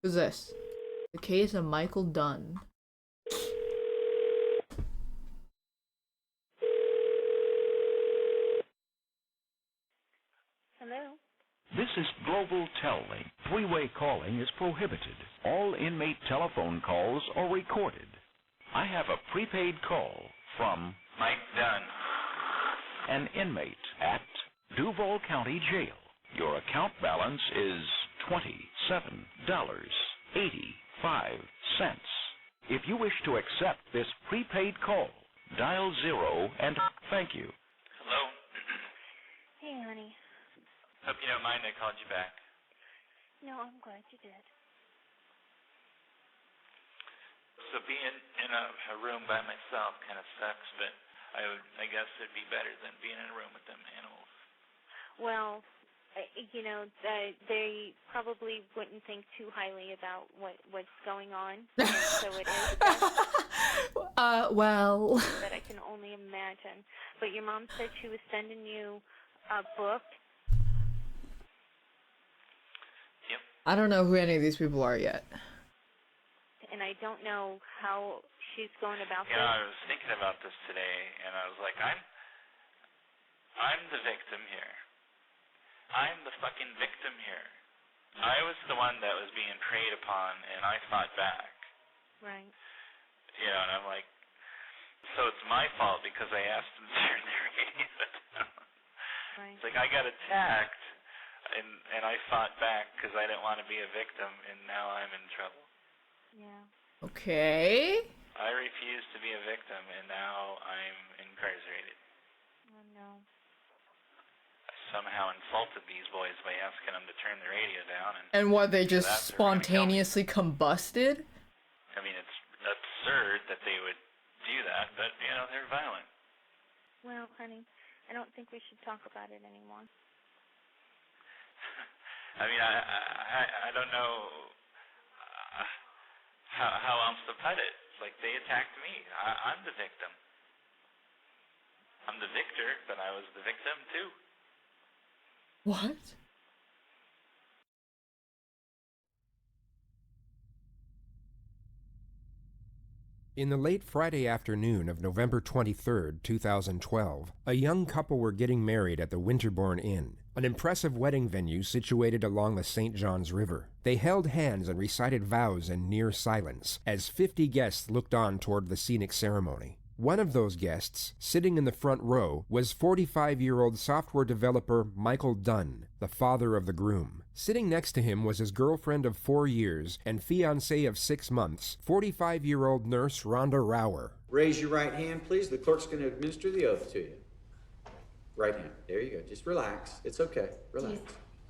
Who's this? The case of Michael Dunn. Hello? This is Global Tel-Link. Three-way calling is prohibited. All inmate telephone calls are recorded. I have a prepaid call from Mike Dunn. an inmate at Duval County Jail. Your account balance is $27.85. If you wish to accept this prepaid call, dial 0 and thank you. Hello? Hey, honey. Hope you don't mind I called you back. No, I'm glad you did. So being in a room by myself kind of sucks, but I guess it'd be better than being in a room with them animals. Well, they probably wouldn't think too highly about what's going on. And so it is best Well. that I can only imagine. But your mom said she was sending you a book. Yep. I don't know who any of these people are yet. And I don't know how she's going about Yeah, this. I was thinking about this today, and I was like, I'm the victim here. I'm the fucking victim here. I was the one that was being preyed upon, and I fought back. Right. You know, and I'm like, so it's my fault because I asked them to turn their radio down. Right. It's like I got attacked, and I fought back because I didn't want to be a victim, and now I'm in trouble. Yeah. Okay. I refuse to be a victim, and now I'm incarcerated. Oh, no. I somehow insulted these boys by asking them to turn the radio down. And what, they after just that, they were gonna kill me. spontaneously combusted? I mean, it's absurd that they would do that, but, you know, they're violent. Well, honey, I don't think we should talk about it anymore. I mean, I don't know how else to put it. Like, they attacked me. I'm the victim. I'm the victor, but I was the victim, too. What? In the late Friday afternoon of November 23rd, 2012, a young couple were getting married at the Winterbourne Inn, an impressive wedding venue situated along the St. Johns River. They held hands and recited vows in near silence as 50 guests looked on toward the scenic ceremony. One of those guests, sitting in the front row, was 45-year-old software developer Michael Dunn, the father of the groom. Sitting next to him was his girlfriend of 4 years and fiancée of 6 months, 45-year-old nurse Rhonda Rower. Raise your right hand, please. The clerk's going to administer the oath to you. Right hand. There you go. Just relax. It's okay. Relax.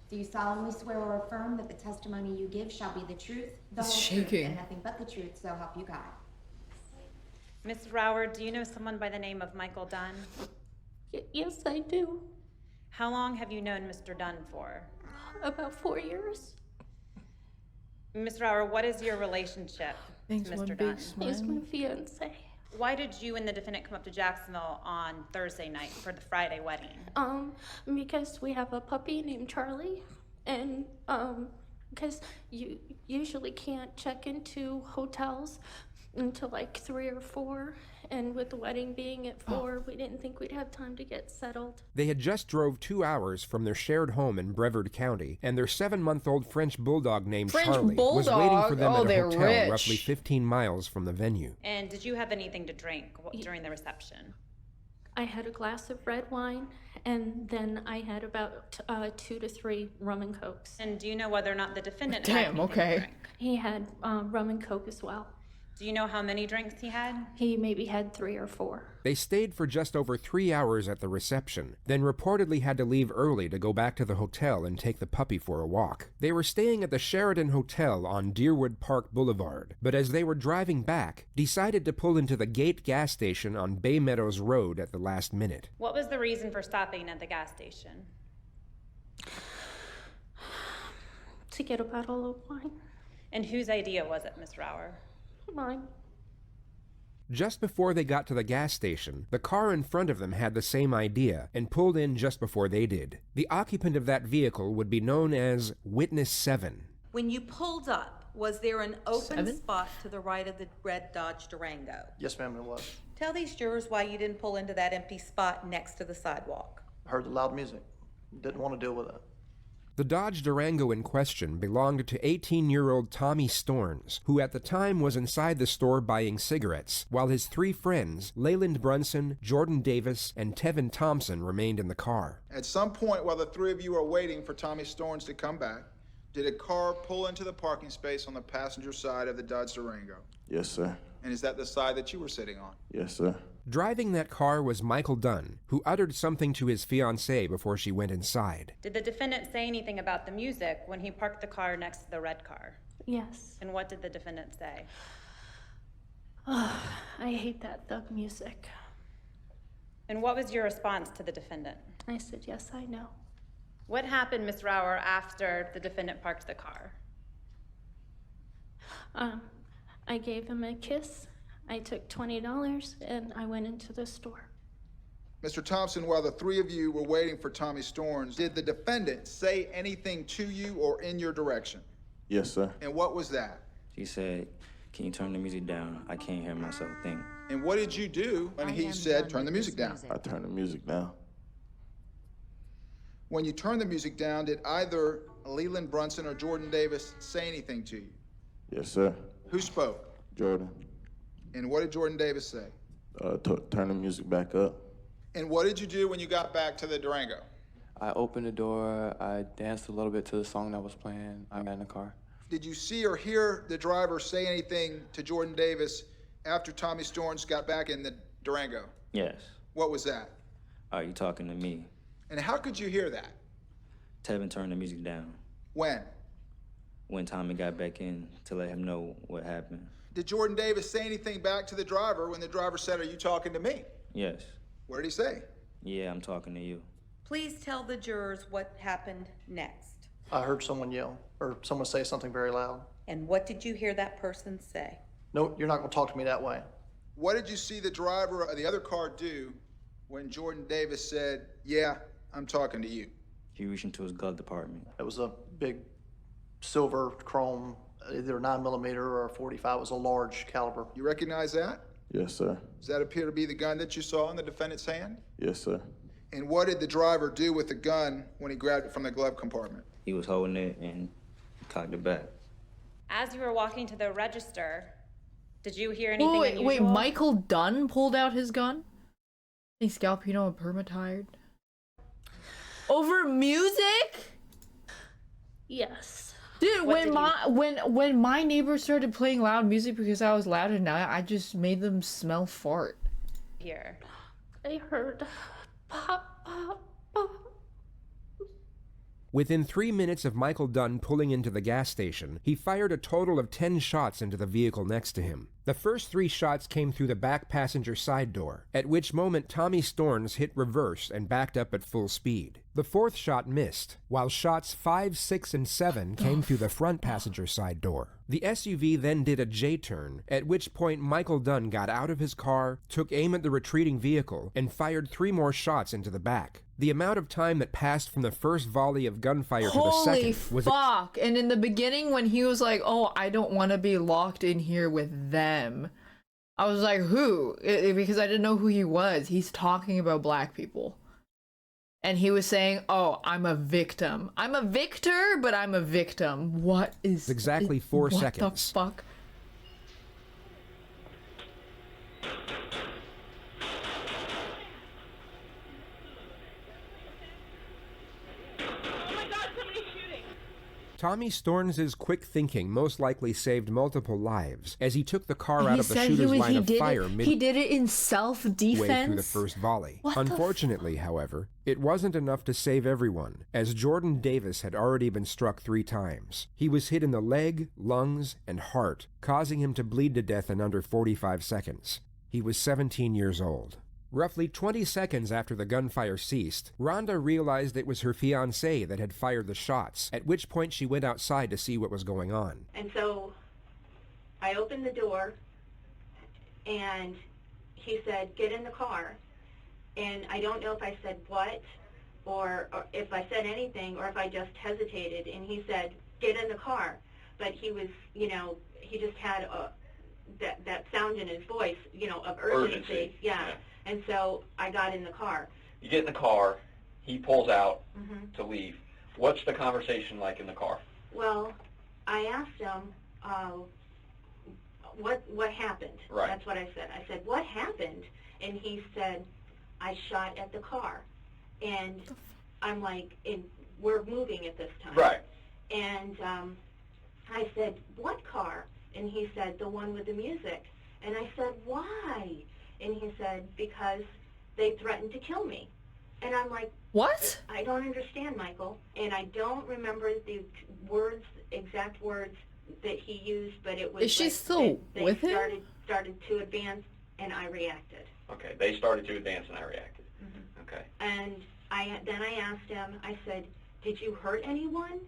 Do you solemnly swear or affirm that the testimony you give shall be the truth, the It's whole shaking. truth, and nothing but the truth, so help you God? Miss Rower, do you know someone by the name of Michael Dunn? Yes, I do. How long have you known Mr. Dunn for? About 4 years. Miss Rower, what is your relationship Thanks, to one Mr. big Dunn? smile. He's my fiance. Why did you and the defendant come up to Jacksonville on Thursday night for the Friday wedding? Because we have a puppy named Charlie, and because you usually can't check into hotels until like 3 or 4, and with the wedding being at 4, we didn't think we'd have time to get settled. They had just drove 2 hours from their shared home in Brevard County, and their 7-month-old French bulldog named French Charlie was waiting bulldog? for them Oh, at a they're hotel rich. roughly 15 miles from the venue. And did you have anything to drink during the reception? I had a glass of red wine, and then I had about 2 to 3 rum and cokes. And do you know whether or not the defendant had Damn, anything okay. to drink? He had rum and coke as well. Do you know how many drinks he had? He maybe had 3 or 4. They stayed for just over 3 hours at the reception, then reportedly had to leave early to go back to the hotel and take the puppy for a walk. They were staying at the Sheridan Hotel on Deerwood Park Boulevard, but as they were driving back, decided to pull into the Gate gas station on Bay Meadows Road at the last minute. What was the reason for stopping at the gas station? To get a bottle of wine. And whose idea was it, Miss Rower? Mine. Just before they got to the gas station, the car in front of them had the same idea and pulled in just before they did. The occupant of that vehicle would be known as Witness 7. When you pulled up, was there an open 7? spot to the right of the red Dodge Durango? Yes, ma'am, it was. Tell these jurors why you didn't pull into that empty spot next to the sidewalk. I heard the loud music. Didn't want to deal with it. The Dodge Durango in question belonged to 18-year-old Tommy Storns, who at the time was inside the store buying cigarettes, while his 3 friends, Leyland Brunson, Jordan Davis, and Tevin Thompson, remained in the car. At some point while the 3 of you are waiting for Tommy Storns to come back, did a car pull into the parking space on the passenger side of the Dodge Durango? Yes, sir. And is that the side that you were sitting on? Yes, sir. Driving that car was Michael Dunn, who uttered something to his fiancée before she went inside. Did the defendant say anything about the music when he parked the car next to the red car? Yes. And what did the defendant say? Oh, I hate that thug music. And what was your response to the defendant? I said, yes, I know. What happened, Ms. Rauer, after the defendant parked the car? I gave him a kiss. I took $20 and I went into the store. Mr. Thompson, while the 3 of you were waiting for Tommy Storns, did the defendant say anything to you or in your direction? Yes, sir. And what was that? He said, can you turn the music down? I can't hear myself think. And what did you do when he said, turn the music down? I turned the music down. When you turned the music down, did either Leland Brunson or Jordan Davis say anything to you? Yes, sir. Who spoke? Jordan. And what did Jordan Davis say? Turn the music back up. And what did you do when you got back to the Durango? I opened the door, I danced a little bit to the song that was playing, I got in the car. Did you see or hear the driver say anything to Jordan Davis after Tommy Storns got back in the Durango? Yes. What was that? Are you talking to me? And how could you hear that? Tevin turned the music down. When? When Tommy got back in to let him know what happened. Did Jordan Davis say anything back to the driver when the driver said, are you talking to me? Yes. What did he say? Yeah, I'm talking to you. Please tell the jurors what happened next. I heard someone yell, or someone say something very loud. And what did you hear that person say? No, you're not going to talk to me that way. What did you see the driver of the other car do when Jordan Davis said, yeah, I'm talking to you? He reached into his glove compartment. It was a big silver chrome, either a 9mm or a .45. It was a large caliber. You recognize that? Yes, sir. Does that appear to be the gun that you saw in the defendant's hand? Yes, sir. And what did the driver do with the gun when he grabbed it from the glove compartment? He was holding it and cocked it back. As you were walking to the register, did you hear anything unusual? Wait, Michael Dunn pulled out his gun? I think Scalpino and Perma tired. Over music? Yes. Dude, when my neighbors started playing loud music because I was loud enough, I just made them smell fart. Here. I heard pop, pop, pop. Within 3 minutes of Michael Dunn pulling into the gas station, he fired a total of 10 shots into the vehicle next to him. The first 3 shots came through the back passenger side door, at which moment Tommy Storns hit reverse and backed up at full speed. The 4th shot missed, while shots 5, 6, and 7 came through the front passenger side door. The SUV then did a J-turn, at which point Michael Dunn got out of his car, took aim at the retreating vehicle, and fired 3 more shots into the back. The amount of time that passed from the first volley of gunfire to the second was... Holy fuck! And in the beginning when he was like, oh, I don't want to be locked in here with them, I was like, who? Because I didn't know who he was. He's talking about black people. And he was saying, oh, I'm a victim. I'm a victor, but I'm a victim. What is... Exactly 4 seconds. What the fuck? Tommy Storns' quick thinking most likely saved multiple lives, as he took the car out of the shooter's line of fire he did it in self-defense? way through the first volley. Unfortunately, however, it wasn't enough to save everyone, as Jordan Davis had already been struck 3 times. He was hit in the leg, lungs, and heart, causing him to bleed to death in under 45 seconds. He was 17 years old. Roughly 20 seconds after the gunfire ceased, Rhonda realized it was her fiancé that had fired the shots, at which point she went outside to see what was going on. And so I opened the door, and he said, get in the car. And I don't know if I said what, or if I said anything, or if I just hesitated. And he said, get in the car. but he was, you know, he just had that sound in his voice, you know, of urgency. Yeah. And so I got in the car. You get in the car, he pulls out to leave. What's the conversation like in the car? Well, I asked him, what happened? Right. That's what I said. I said, what happened? And he said, I shot at the car. And I'm like, we're moving at this time. Right. And I said, what car? And he said, the one with the music. And I said, why? And he said, because they threatened to kill me. And I'm like, what? I don't understand, Michael. And I don't remember the words, exact words that he used, but it was. Is she like still with him? They started to advance, and I reacted. Okay, they started to advance and I reacted. Okay. And then I asked him, I said, did you hurt anyone?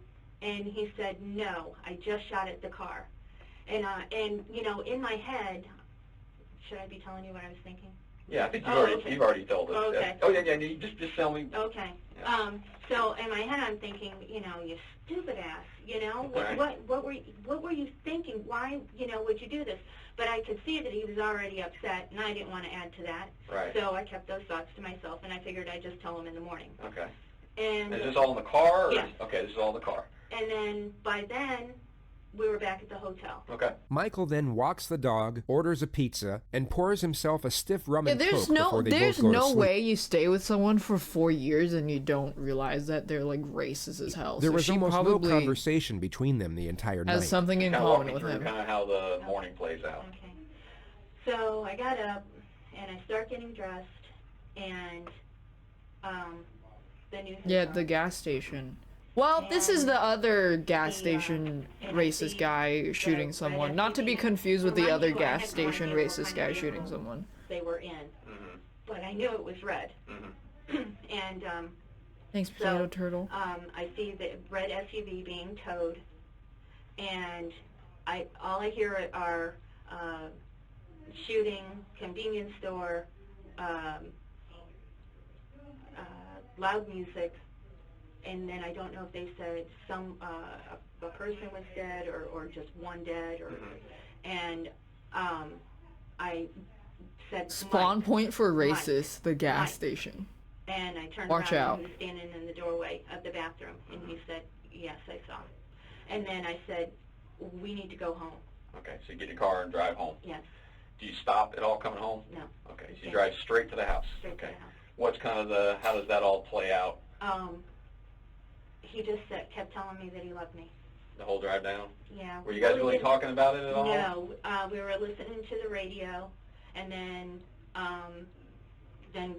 And he said, no, I just shot at the car. And you know, in my head, should I be telling you what I was thinking? Yeah, I think okay. you've already told us. Okay. Oh yeah, you just tell me. Okay. Yeah. So in my head I'm thinking, you know, you stupid ass, you know, Right. what were you thinking? Why, you know, would you do this? But I could see that he was already upset, and I didn't want to add to that. Right. So I kept those thoughts to myself, and I figured I'd just tell him in the morning. Okay. And Is this all in the car? Or Yes. Okay, this is all in the car. And then by then we were back at the hotel. Okay. Michael then walks the dog, orders a pizza, and pours himself a stiff rum and coke before they there's both go to no sleep. way you stay with someone for 4 years and you don't realize that they're like racist as hell. There So was she almost no probably conversation between them the entire night. has something in Kinda walk common me with through him. kind of how the morning plays out. Okay. So I got up and I start getting dressed, and the news. Yeah, the gas station. Well, this is the other gas station racist guy shooting someone. Not to be confused with the other gas station racist guy shooting someone. They were in, but I knew it was red. And Thanks, Potato Turtle. I see the red SUV being towed, and all I hear are shooting, convenience store, loud music, and then I don't know if they said a person was dead or just one dead, or and I said Spawn Mike, point for Mike, racist, the gas Mike. station. And I turned Watch around out. and he was standing in the doorway of the bathroom, and he said, yes, I saw. And then I said, we need to go home. Okay, so you get in your car and drive home. Yes. Do you stop at all coming home? No. Okay, so you drive straight to the house. Straight to Okay. the house. What's kind of how does that all play out? He just kept telling me that he loved me. The whole drive down? Yeah. Were you guys really talking about it at all? No. We were listening to the radio, and then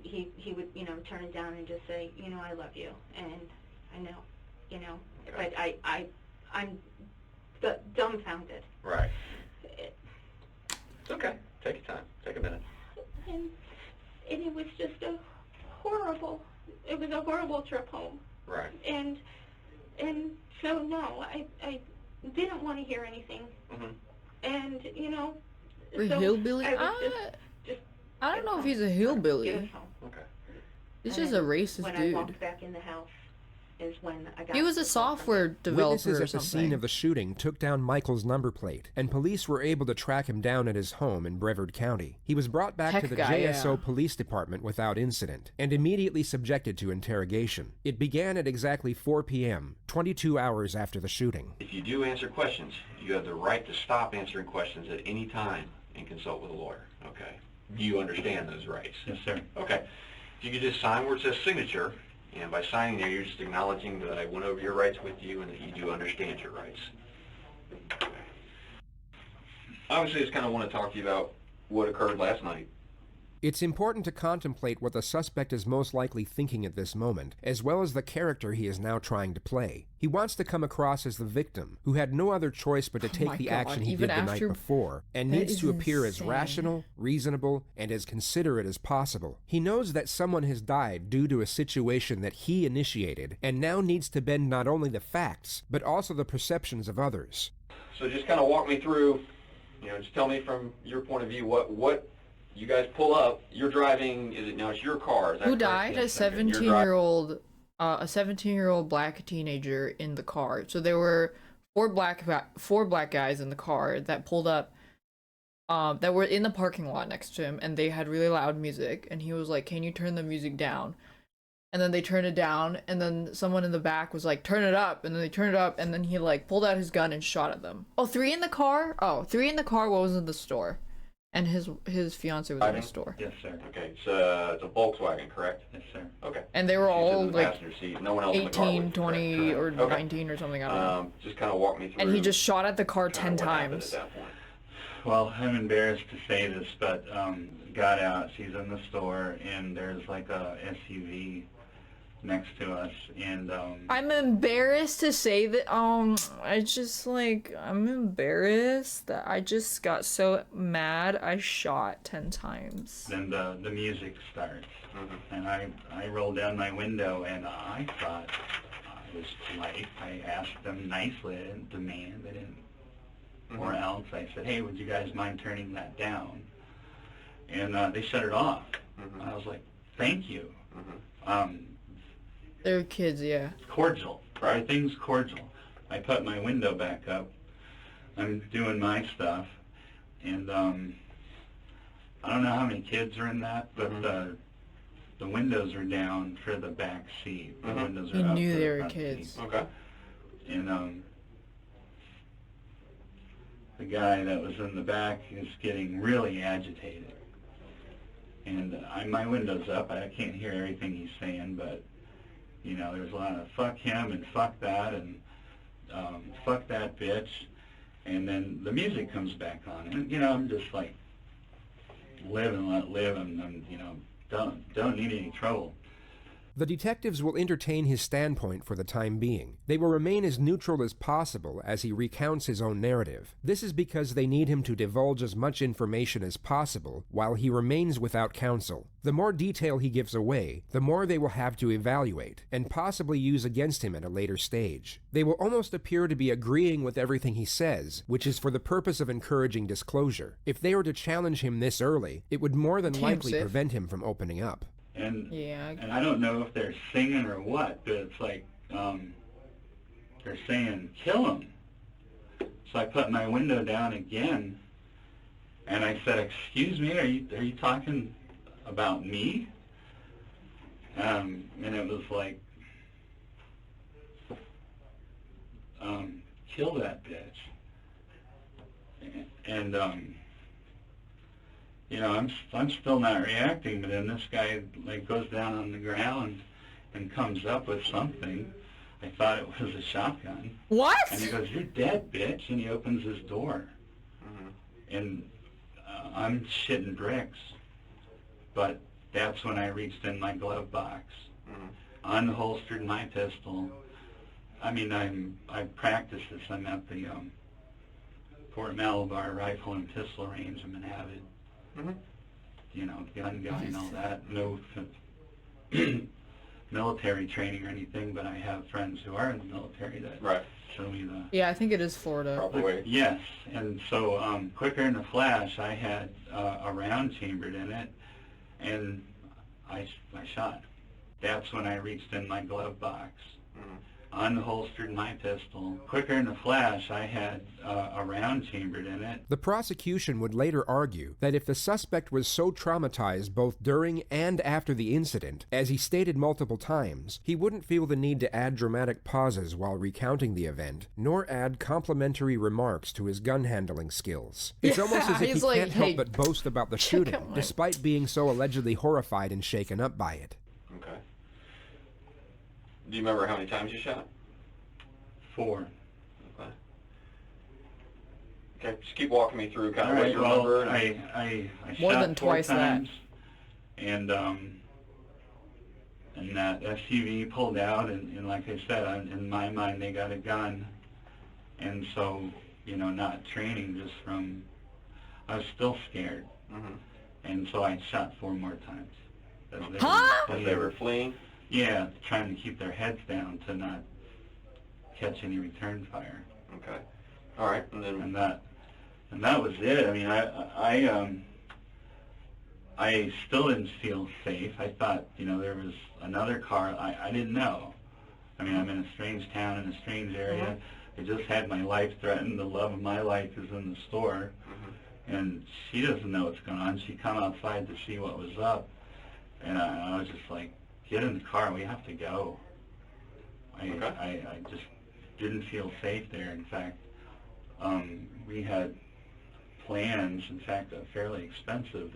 he would, you know, turn it down and just say, you know, I love you, and I know, you know, Okay. but I'm dumbfounded. Right. It's okay. Take your time. Take a minute. And it was just it was a horrible trip home. Right. And so no, I didn't want to hear anything. And you know, For so hillbilly? I was I don't know if he's a hillbilly. Okay. He's And just a then racist when dude. I walked back in the house is when I got. He was a software developer Witnesses or at the something. scene of the shooting took down Michael's number plate, and police were able to track him down at his home in Brevard County. He was brought back Tech to the guy, JSO yeah. police department without incident, and immediately subjected to interrogation. It began at exactly 4 p.m., 22 hours after the shooting. If you do answer questions, you have the right to stop answering questions at any time and consult with a lawyer. Okay. You understand those rights? Yes, sir. Okay. If you could just sign where it says signature, and by signing there, you're just acknowledging that I went over your rights with you and that you do understand your rights. Obviously, I just kind of want to talk to you about what occurred last night. It's important to contemplate what the suspect is most likely thinking at this moment, as well as the character he is now trying to play. He wants to come across as the victim, who had no other choice but to take my the God, action he even did the night after- before, and that needs is to appear as insane. rational, reasonable, and as considerate as possible. He knows that someone has died due to a situation that he initiated, and now needs to bend not only the facts, but also the perceptions of others. So just kind of walk me through, just tell me from your point of view, what you guys pull up, you're driving, it's your car, is that Who correct? died? A Yes, okay. You're dri- 17-year-old, a 17-year-old black teenager in the car. So there were four black guys in the car that pulled up, that were in the parking lot next to him, and they had really loud music, and he was like, "Can you turn the music down?" And then they turned it down, and then someone in the back was like, "Turn it up," and then they turned it up, and then he like pulled out his gun and shot at them. Oh, three in the car? Oh, three in the car, what was in the store? And his fiance was in the store. Yes, sir. Okay, so it's a Volkswagen, correct? Yes, sir. Okay. And they were She's all in the like passenger seat. No one else in the car 18, with you, 20, correct? or Okay. 19 or something, I don't know. Just kind of walk me through. And he just shot at the car 10 what happened times. at that point. Well, I'm embarrassed to say this, but got out. She's in the store, and there's like a SUV next to us, and I'm embarrassed to say that, I'm embarrassed that I just got so mad I shot 10 times. then the music starts, and I roll down my window, and I thought I was polite. I asked them nicely. I didn't demand. I didn't, or else I said, "Hey, would you guys mind turning that down?" And they shut it off. I was like, "Thank you." They're kids, yeah. Cordial. Everything's cordial. I put my window back up. I'm doing my stuff, and I don't know how many kids are in that, but the windows are down for the back seat. The windows are He up knew for they the were front kids. seat. Okay. And the guy that was in the back is getting really agitated. And my window's up. I can't hear everything he's saying, but you know, there's a lot of fuck him and fuck that and fuck that bitch. And then the music comes back on, and you know, I'm just like, live and let live, and you know, don't need any trouble. The detectives will entertain his standpoint for the time being. They will remain as neutral as possible as he recounts his own narrative. This is because they need him to divulge as much information as possible while he remains without counsel. The more detail he gives away, the more they will have to evaluate and possibly use against him at a later stage. They will almost appear to be agreeing with everything he says, which is for the purpose of encouraging disclosure. If they were to challenge him this early, it would more than likely prevent him from opening up. And yeah, and I don't know if they're singing or what, but it's like they're saying kill him. So I put my window down again, and I said, "Excuse me, are you talking about me?" And it was like, kill that bitch. And you know, I'm still not reacting, but then this guy like goes down on the ground and comes up with something. I thought it was a shotgun. What? And he goes, "You're dead, bitch!" And he opens his door, and I'm shitting bricks. But that's when I reached in my glove box, unholstered my pistol. I mean, I practiced this. I'm at the Fort Malabar Rifle and Pistol Range. I'm an avid, you know, gun guy and all that. No military training or anything, but I have friends who are in the military that show me the... Yeah, I think it is Florida. Yes, and so quicker than a flash, I had a round chambered in it, and I shot. That's when I reached in my glove box, unholstered my pistol. Quicker than a flash, I had a round chambered in it. The prosecution would later argue that if the suspect was so traumatized both during and after the incident, as he stated multiple times, he wouldn't feel the need to add dramatic pauses while recounting the event, nor add complimentary remarks to his gun handling skills. It's almost as if he like, can't help but boast about the shooting, out my- despite being so allegedly horrified and shaken up by it. Okay. Do you remember how many times you shot? 4. Okay. Okay, just keep walking me through kind of All what right, you well, remember. I More shot than 4 twice that. times, and that SUV pulled out, and like I said, in my mind, they got a gun, and so, you know, not training, just from, I was still scared, and so I shot 4 more times. As they were fleeing? Yeah, trying to keep their heads down to not catch any return fire. Okay. All right, and then... And that was it. I mean, I still didn't feel safe. I thought, you know, there was another car. I didn't know. I mean, I'm in a strange town, in a strange area. I just had my life threatened. The love of my life is in the store. And she doesn't know what's going on. She come outside to see what was up. And I was just like, get in the car, we have to go. I just didn't feel safe there. In fact, we had plans, in fact, a fairly expensive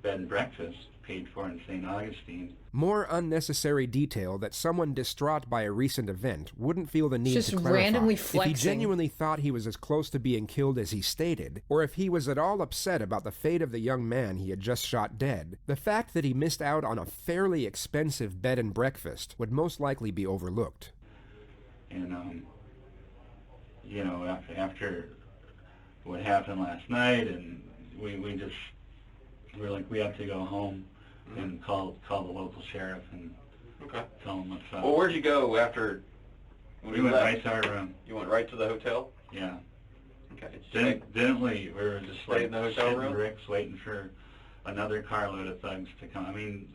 bed and breakfast paid for in St. Augustine. More unnecessary detail that someone distraught by a recent event wouldn't feel the need Just to clarify. randomly If he flexing. genuinely thought he was as close to being killed as he stated, or if he was at all upset about the fate of the young man he had just shot dead, the fact that he missed out on a fairly expensive bed and breakfast would most likely be overlooked. And, you know, after what happened last night, and we're like, we have to go home and call the local sheriff and tell him what's up. Well, where'd you go after when We you went left? right to our room. You went right to the hotel? Yeah. Okay. Didn't leave. We were just Stayed like in the hotel shitting room? bricks waiting for another carload of thugs to come. I mean,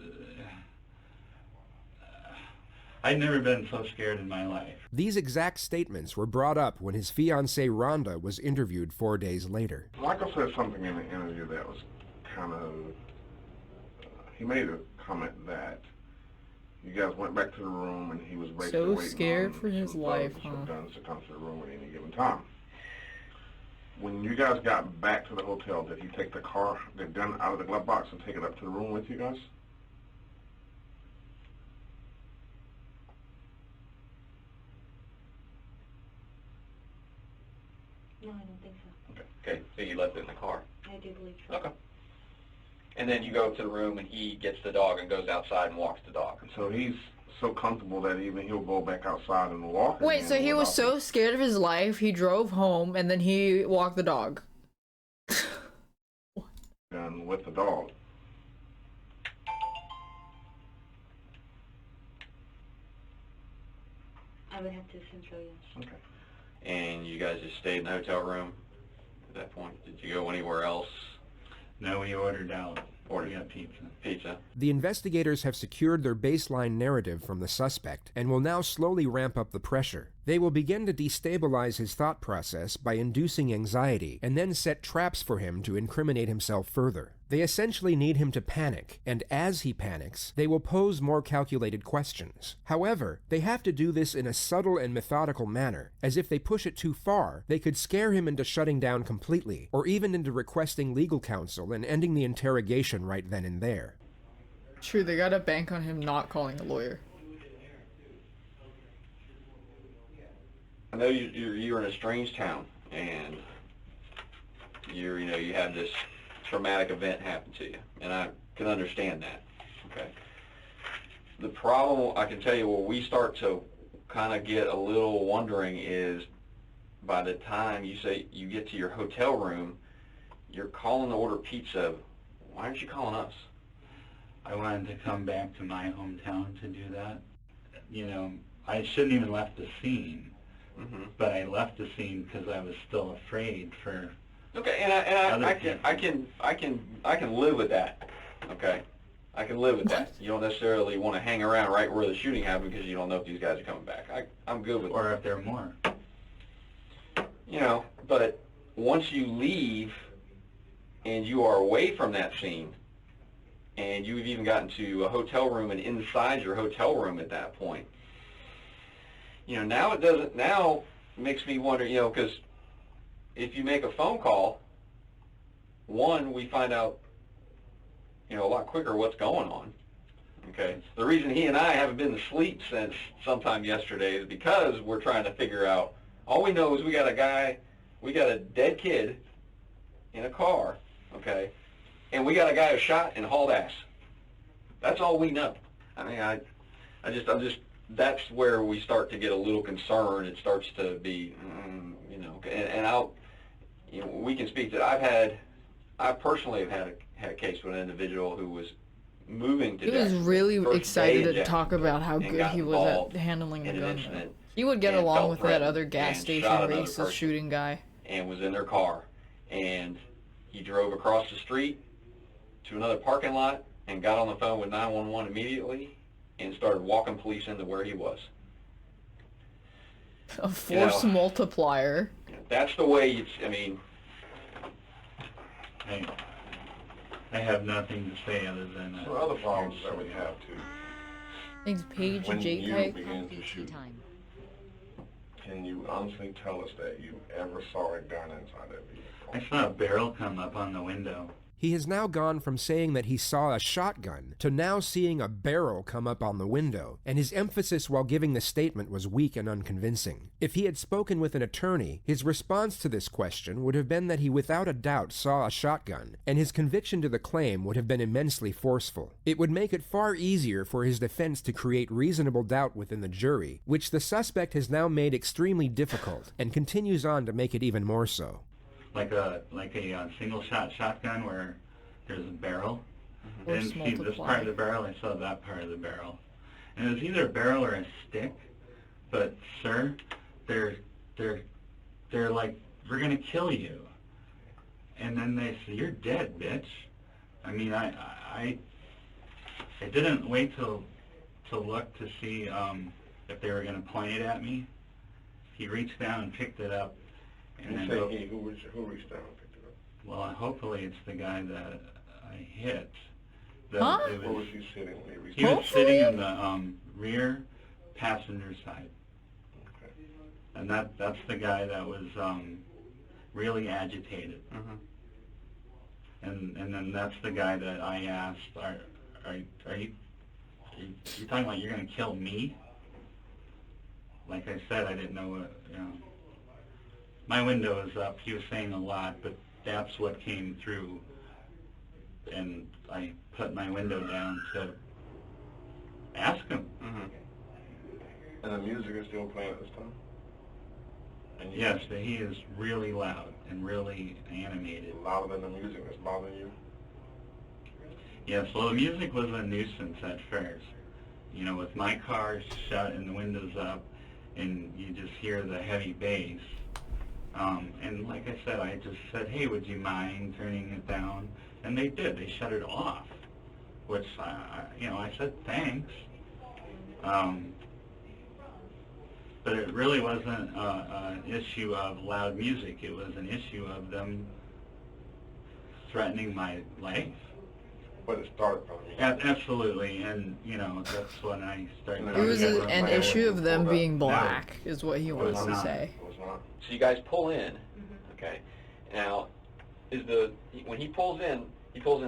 I'd never been so scared in my life. These exact statements were brought up when his fiancée Rhonda was interviewed 4 days later. Michael said something in the interview that was kind of, he made a comment that you guys went back to the room and he was basically So waiting scared on for his some life, thugs huh? or guns to come to the room at any given time. When you guys got back to the hotel, did he take the gun out of the glove box and take it up to the room with you guys? No, I don't think so. Okay, so you left it in the car. I do believe so. Okay. And then you go to the room and he gets the dog and goes outside and walks the dog. So he's so comfortable that even he'll go back outside and walk. Wait, again so he was without so scared of his life, he drove home and then he walked the dog. gun with the dog. I would have to assume so, yes. Okay. And you guys just stayed in the hotel room at that point? Did you go anywhere else? No, we ordered out. We got pizza. Pizza. The investigators have secured their baseline narrative from the suspect and will now slowly ramp up the pressure. They will begin to destabilize his thought process by inducing anxiety and then set traps for him to incriminate himself further. They essentially need him to panic, and as he panics, they will pose more calculated questions. However, they have to do this in a subtle and methodical manner, as if they push it too far, they could scare him into shutting down completely, or even into requesting legal counsel and ending the interrogation right then and there. True, they gotta bank on him not calling a lawyer. I know you're in a strange town, and you have this traumatic event happen to you, and I can understand that. Okay. The problem, I can tell you, where we start to kind of get a little wondering is by the time you say you get to your hotel room, you're calling to order pizza. Why aren't you calling us? I wanted to come back to my hometown to do that. You know, I shouldn't even left the scene. But I left the scene because I was still afraid for. Okay, and I can live with that. Okay, I can live with that. You don't necessarily want to hang around right where the shooting happened because you don't know if these guys are coming back. I'm good with that. Or if there are more. You know, but once you leave and you are away from that scene, and you've even gotten to a hotel room and inside your hotel room at that point. Now makes me wonder, because if you make a phone call, one, we find out, a lot quicker what's going on. Okay. The reason he and I haven't been to sleep since sometime yesterday is because we're trying to figure out, all we know is we got a dead kid in a car, okay, and we got a guy who shot and hauled ass. That's all we know. I mean, I'm just that's where we start to get a little concerned. It starts to be, we can speak that I personally have had a case with an individual who was moving to He was Jacksonville, really first day excited in to talk about how and good got he was at involved handling the in an gun. incident He would get and along felt with that threatened other gas and station shot another racist person shooting guy. and was in their car, and he drove across the street to another parking lot and got on the phone with 911 immediately and started walking police into where he was. A force multiplier. That's the way it's, I mean... I have nothing to say other than that. So other problems that we have too. Thanks, Paige, When you JPEG. begin to shoot, can you honestly tell us that you ever saw a gun inside that vehicle? I saw a barrel come up on the window. He has now gone from saying that he saw a shotgun to now seeing a barrel come up on the window, and his emphasis while giving the statement was weak and unconvincing. If he had spoken with an attorney, his response to this question would have been that he without a doubt saw a shotgun, and his conviction to the claim would have been immensely forceful. It would make it far easier for his defense to create reasonable doubt within the jury, which the suspect has now made extremely difficult, and continues on to make it even more so. Like a single shot shotgun where there's a barrel. I didn't see this part of the barrel, I saw that part of the barrel. And it was either a barrel or a stick, but sir, they're like, we're gonna kill you. And then they say, you're dead, bitch. I mean, I didn't wait to look to see if they were gonna point it at me. He reached down and picked it up. And then who reached down and picked it up? Well, hopefully it's the guy that I hit. Where was he sitting when he reached He was sitting in the rear passenger side. Okay. And that's the guy that was really agitated. And then that's the guy that I asked, are you talking about you're gonna kill me? Like I said, I didn't know what, you know. My window is up. He was saying a lot, but that's what came through. And I put my window down to ask him. And the music is still playing at this time? And Yes, but he is really loud and really animated. Louder than the music that's bothering you? Yes, well, the music was a nuisance at first. You know, with my car shut and the windows up, and you just hear the heavy bass. And like I said, I just said, hey, would you mind turning it down? And they did. They shut it off, which, you know, I said thanks. But it really wasn't an issue of loud music. It was an issue of them threatening my life. But it started from me. Absolutely, and, you know, that's when I started... It was an issue of them being black, is what he wants to say. So you guys pull in, okay? Now, when he pulls in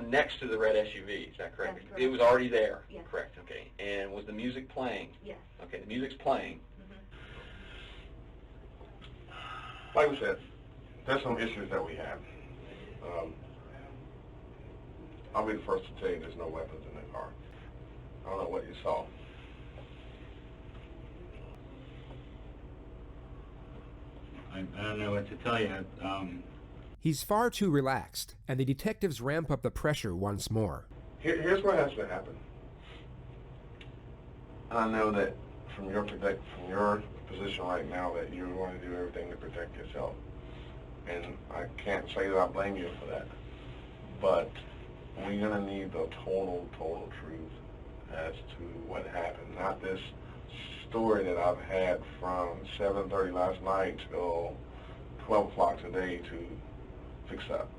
next to the red SUV, is that correct? That's correct. It was already there, Yes. correct? Okay. And was the music playing? Yes. Okay, the music's playing. Like we said, there's some issues that we have. I'll be the first to tell you there's no weapons in the car. I don't know what you saw. I don't know what to tell you. He's far too relaxed, and the detectives ramp up the pressure once more. Here's what has to happen. And I know that from your position right now that you're going to do everything to protect yourself. And I can't say that I blame you for that. But we're going to need the total truth as to what happened. Not this story that I've had from 7:30 last night till 12 o'clock today to fix up.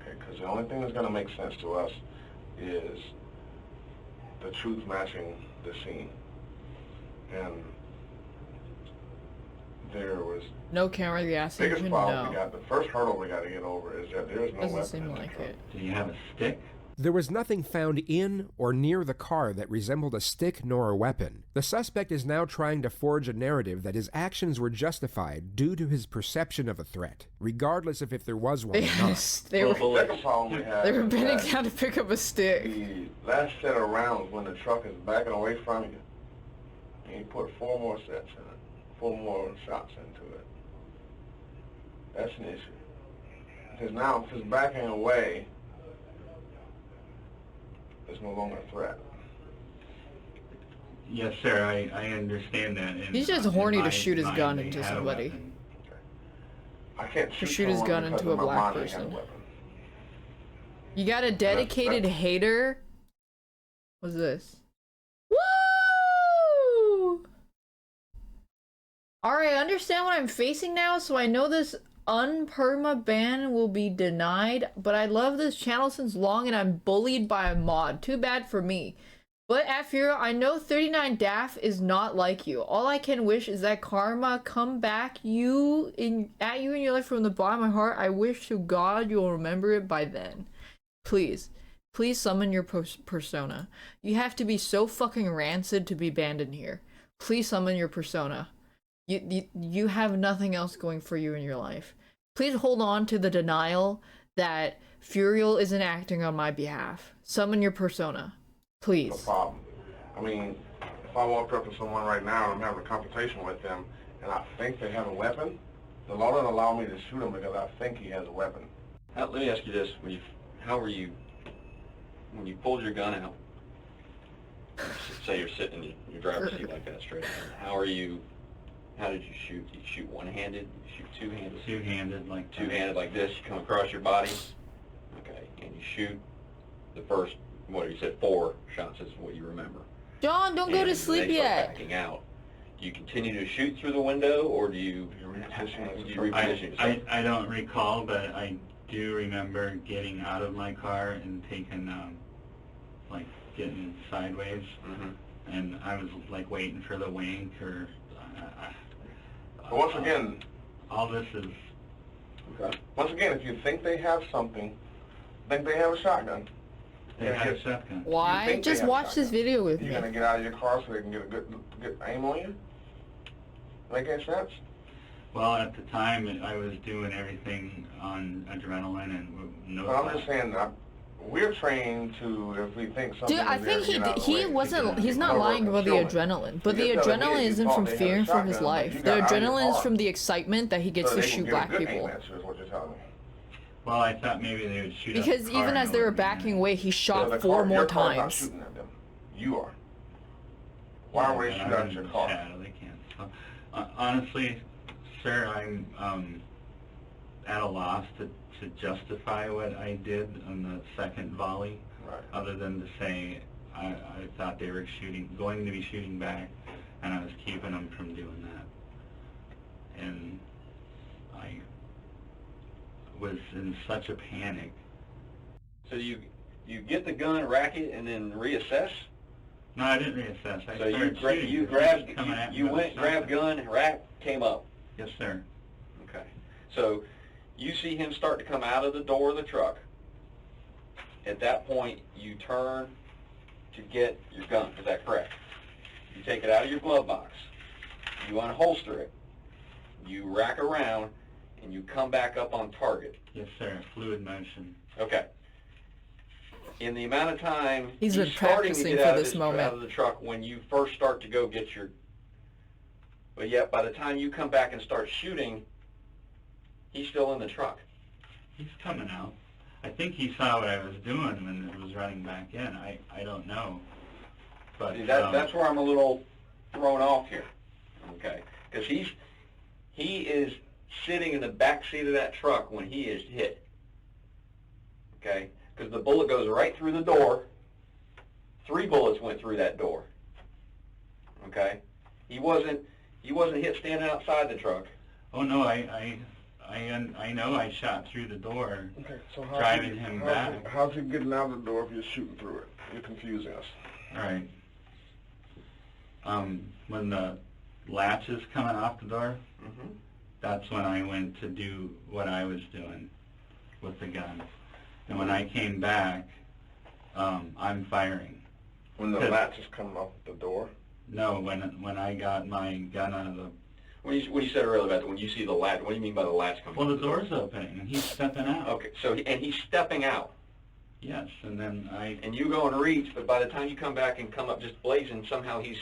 Okay, because the only thing that's going to make sense to us is the truth matching the scene. And there was No camera gas biggest engine, problem we no. got. The first hurdle we got to get over is that there is no Doesn't weapon seem in the like truck. it. Do you have a stick? There was nothing found in or near the car that resembled a stick nor a weapon. The suspect is now trying to forge a narrative that his actions were justified due to his perception of a threat, regardless of if there was one or Yes, not. they were Second problem we have they were is bending that down to pick up a stick. the last set of rounds when the truck is backing away from you, and you put 4 more sets in it, 4 more shots into it. That's an issue. Because now if it's backing away, it's no longer a threat. Yes, sir, I understand that. And, He's just in horny to my shoot his mind, gun they into had a somebody. weapon. I can't To shoot his someone gun because into a in my black mind they got a person. weapon. You got a dedicated hater? What's this? Woo! Alright, I understand what I'm facing now, so I know this unperma ban will be denied, but I love this channel since long and I'm bullied by a mod. Too bad for me. But Afura, I know 39 Daph is not like you. All I can wish is that karma come back at you in your life from the bottom of my heart. I wish to God you'll remember it by then. Please. Please summon your persona. You have to be so fucking rancid to be banned in here. Please summon your persona. You have nothing else going for you in your life. Please hold on to the denial that Furial isn't acting on my behalf. Summon your persona. Please. No problem. I mean, if I walked up to someone right now and I'm having a confrontation with them and I think they have a weapon, the law doesn't allow me to shoot him because I think he has a weapon. Let me ask you this. When you pulled your gun out, say you're sitting in your driver's seat like that straight ahead, how did you shoot? Did you shoot one-handed? Did you shoot two-handed? Two-handed, like two-handed like this. You come across your body. Okay, and you shoot the first, what you said, 4 shots is what you remember. John, don't go to sleep yet. Backing out. Do you continue to shoot through the window, or do you reposition yourself? I don't recall, but I do remember getting out of my car and taking, like, getting sideways. And I was, like, waiting for the wink or... But once again... all this is... Okay. Once again, if you think they have something, think they have a shotgun. They have a shotgun. Why? Just watch this video with me. You're going to get out of your car so they can get a good aim on you? Make any sense? Well, at the time, I was doing everything on adrenaline and no... But I'm just saying, we're trained to, if we think something... Dude, I think he's not lying about the adrenaline, but the adrenaline isn't from fearing for his life. The adrenaline is from the excitement that he gets to shoot black people. Well, I thought maybe they would shoot because even as they were backing away, he shot 4 more times. You are. Why would they shoot at your car? They can't. Honestly, sir, I'm at a loss to justify what I did on the second volley, other than to say I thought they were going to be shooting back, and I was keeping them from doing that. And I was in such a panic. So you get the gun, rack it, and then reassess? No, I didn't reassess. So you went, grabbed gun, rack, came up? Yes, sir. Okay. So you see him start to come out of the door of the truck. At that point, you turn to get your gun. Is that correct? You take it out of your glove box. You unholster it. You rack around, and you come back up on target. Yes, sir. Fluid motion. Okay. In the amount of time he's been practicing for this moment out of the truck when you first start to go get your... But yet, by the time you come back and start shooting, he's still in the truck. He's coming out. I think he saw what I was doing when it was running back in. I don't know. But see, that's where I'm a little thrown off here. Okay, because he is sitting in the back seat of that truck when he is hit. Okay, because the bullet goes right through the door. 3 bullets went through that door. Okay, he wasn't hit standing outside the truck. Oh no, I know I shot through the door, okay, so driving him back. How's he getting out of the door if you're shooting through it? You're confusing us. All right. When the latch is coming off the door, that's when I went to do what I was doing with the gun. And when I came back, I'm firing. When the latch is coming off the door? No, when I got my gun out of the... When you said earlier about when you see the latch, what do you mean by the latch coming? Well, the door's opening, and he's stepping out. Okay, so and he's stepping out. Yes, and then And you go and reach, but by the time you come back and come up just blazing, somehow he's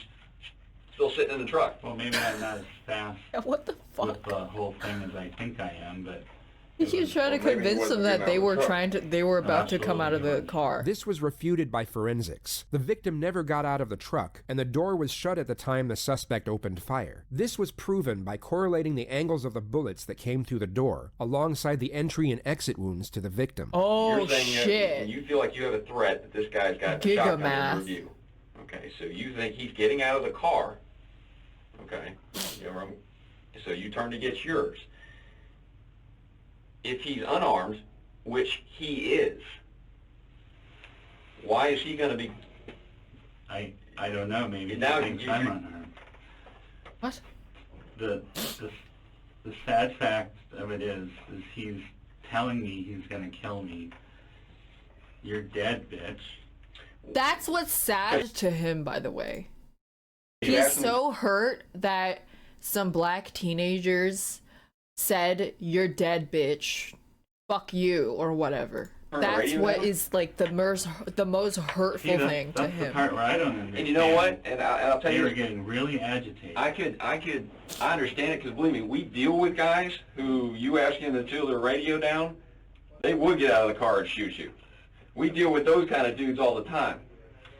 still sitting in the truck. Well, maybe I'm not as fast what the fuck? with the whole thing as I think I am, but... He was trying to convince them that they were about to come out of the car. This was refuted by forensics. The victim never got out of the truck, and the door was shut at the time the suspect opened fire. This was proven by correlating the angles of the bullets that came through the door, alongside the entry and exit wounds to the victim. Oh, you're saying shit. You feel like you have a threat that this guy's got a shotgun in review. Okay, so you think he's getting out of the car. Okay. So you turn to get yours. If he's unarmed, which he is, why is he going to be? I don't know. Maybe now he thinks I'm unarmed. What? The sad fact of it is he's telling me he's going to kill me. You're dead, bitch. That's what's sad to him, by the way. You He's asked him- so hurt that some black teenagers said, "You're dead, bitch. Fuck you," or whatever. On the That's radio what now? is like the most hurtful See, thing to that's the him. part where I don't understand. And you know what? And I'll tell They you, were getting really agitated. I understand it, because believe me, we deal with guys who you ask them to chill their radio down, they would get out of the car and shoot you. We deal with those kind of dudes all the time.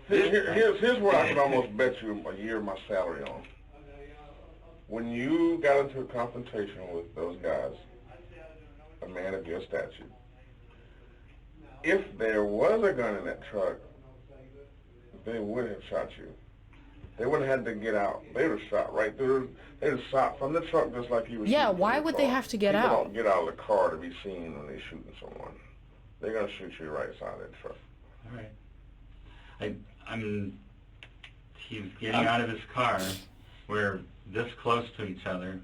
Here's what I can almost bet you a year of my salary on. When you got into a confrontation with those guys, a man of your stature, if there was a gun in that truck, they would have shot you. They wouldn't have had to get out. They would have shot right through. They would have shot from the truck just like you were Yeah, shooting why from the would they car. have to get People out? don't get out of the car to be seen when they're shooting someone. They're going to shoot you right side of that truck. All right. He's getting out of his car. We're this close to each other.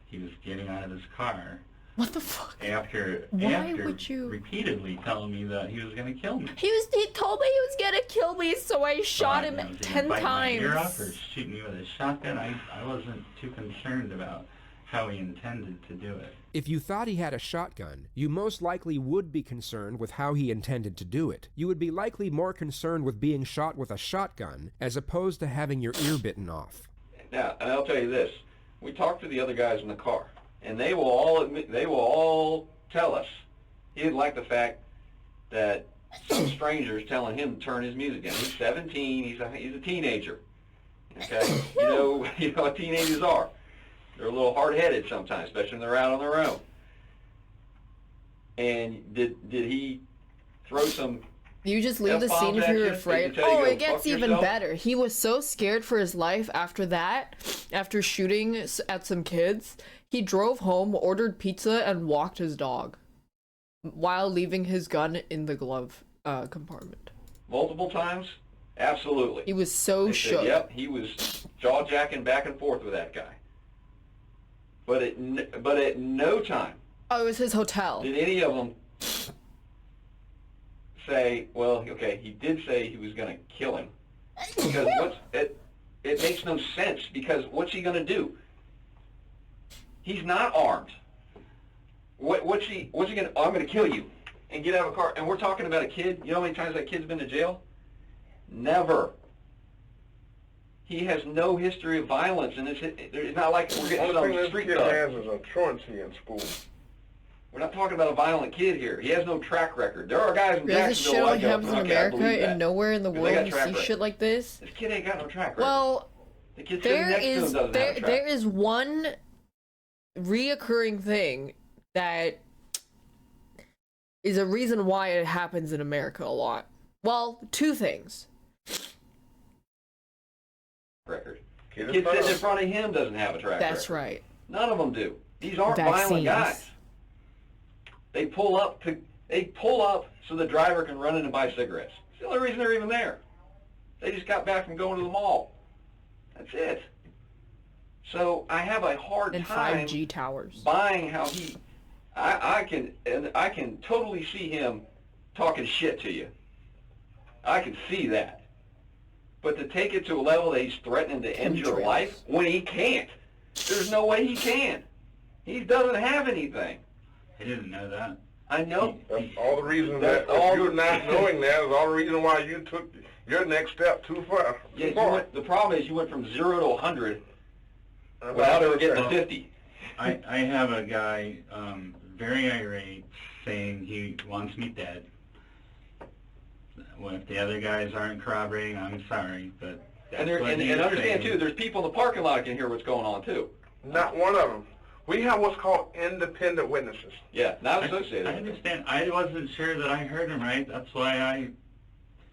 He was getting out of his car. What the fuck? After would you repeatedly telling me that he was going to kill me. He told me he was gonna kill me, so I shot him Was he 10 biting my ear times. off or shooting me with a shotgun? I wasn't too concerned about how he intended to do it. If you thought he had a shotgun, you most likely would be concerned with how he intended to do it. You would be likely more concerned with being shot with a shotgun as opposed to having your ear bitten off. Now, and I'll tell you this: we talked to the other guys in the car, and they will all admit, they will all tell us he didn't like the fact that some strangers telling him to turn his music down. He's 17. He's a teenager. Okay, you know what teenagers are. They're a little hard-headed sometimes, especially when they're out on their own. And did he throw some? You just leave the F-bombs scene if at you're you? afraid. Did he tell you Oh, to it go gets fuck even yourself? better. He was so scared for his life after that, after shooting at some kids. He drove home, ordered pizza, and walked his dog while leaving his gun in the glove compartment. Multiple times? Absolutely. He was so They said, shook. yep, he was jaw-jacking back and forth with that guy. But at no time Oh, it was his hotel. did any of them say, well, okay, he did say he was going to kill him. Because it makes no sense, because what's he going to do? He's not armed. What's he going to, I'm going to kill you and get out of a car. And we're talking about a kid. You know how many times that kid's been to jail? Never. He has no history of violence, and it's not like we're getting The only thing some this street kid thug. has is a truancy in school. We're not talking about a violent kid here. He has no track record. There are guys in Really, this shit Jacksonville only like that. happens in Okay, I America believe that. and nowhere in the 'Cause they world got you track see record. shit like this. This kid ain't got no track record. Well, the kid sitting there next to him is doesn't have a track there is one reoccurring thing that is a reason why it happens in America a lot. Well, two things. record. The kid sitting in front of him doesn't have a track record. That's right. None of them do. These aren't violent guys. They pull up so the driver can run in and buy cigarettes. It's the only reason they're even there. They just got back from going to the mall. That's it. So I have a hard And time 5G towers. buying how I can totally see him talking shit to you. I can see that. But to take it to a level that he's threatening to end your life when he can't. There's no way he can. He doesn't have anything. I didn't know that. I know. That's all the reason That's that all you're not knowing that is all the reason why you took your next step too far. Yeah, the problem is you went from 0 to 100 without ever getting to 50. I have a guy very irate saying he wants me dead. Well, if the other guys aren't corroborating, I'm sorry, but that's And what he's understand saying. too, there's people in the parking lot that can hear what's going on too. Not one of them. We have what's called independent witnesses. Yeah, not associated. I understand. I wasn't sure that I heard him right. That's why